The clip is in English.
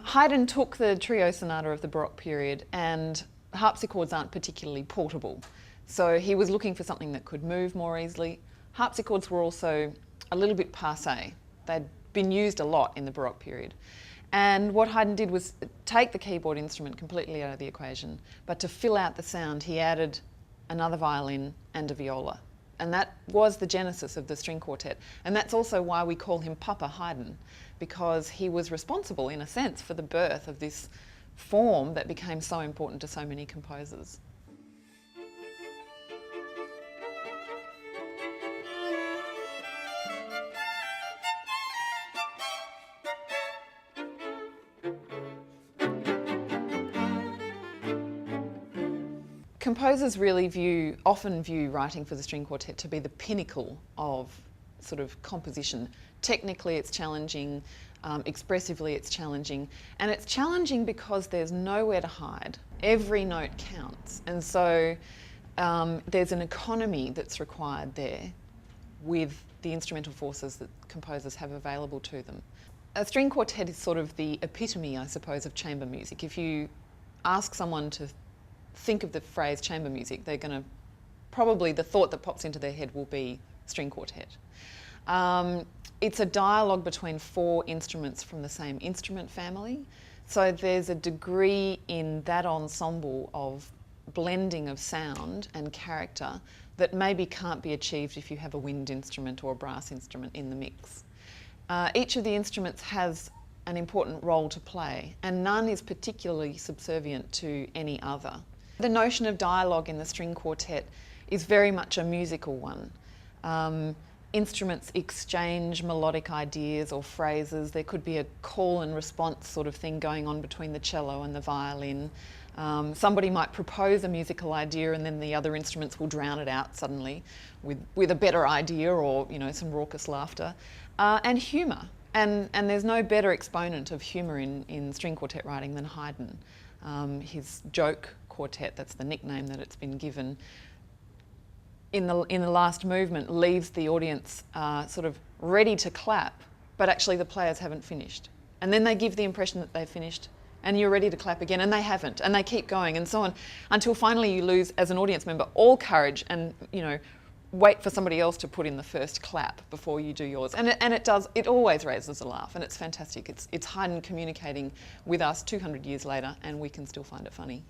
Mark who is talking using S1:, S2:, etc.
S1: Haydn took the trio sonata of the Baroque period, and harpsichords aren't particularly portable. So he was looking for something that could move more easily. Harpsichords were also a little bit passé. They'd been used a lot in the Baroque period. And what Haydn did was take the keyboard instrument completely out of the equation, but to fill out the sound, he added another violin and a viola. And that was the genesis of the string quartet. And that's also why we call him Papa Haydn, because he was responsible, in a sense, for the birth of this form that became so important to so many composers. Composers really often view writing for the string quartet to be the pinnacle of sort of composition. Technically it's challenging, expressively it's challenging, and it's challenging because there's nowhere to hide. Every note counts, and so there's an economy that's required there with the instrumental forces that composers have available to them. A string quartet is sort of the epitome, I suppose, of chamber music. If you ask someone to think of the phrase chamber music, they're going to probably, the thought that pops into their head will be string quartet. It's a dialogue between four instruments from the same instrument family, so there's a degree in that ensemble of blending of sound and character that maybe can't be achieved if you have a wind instrument or a brass instrument in the mix. Each of the instruments has an important role to play, and none is particularly subservient to any other. The notion of dialogue in the string quartet is very much a musical one. Instruments exchange melodic ideas or phrases. There could be a call and response sort of thing going on between the cello and the violin. Somebody might propose a musical idea and then the other instruments will drown it out suddenly with a better idea, or some raucous laughter. And humour. And there's no better exponent of humour in string quartet writing than Haydn. His joke quartet, that's the nickname that it's been given, in the last movement leaves the audience sort of ready to clap, but actually the players haven't finished. And then they give the impression that they've finished, and you're ready to clap again, and they haven't, and they keep going, and so on, until finally you lose, as an audience member, all courage and, wait for somebody else to put in the first clap before you do yours. And it always raises a laugh, and it's fantastic. It's Haydn communicating with us 200 years later, and we can still find it funny.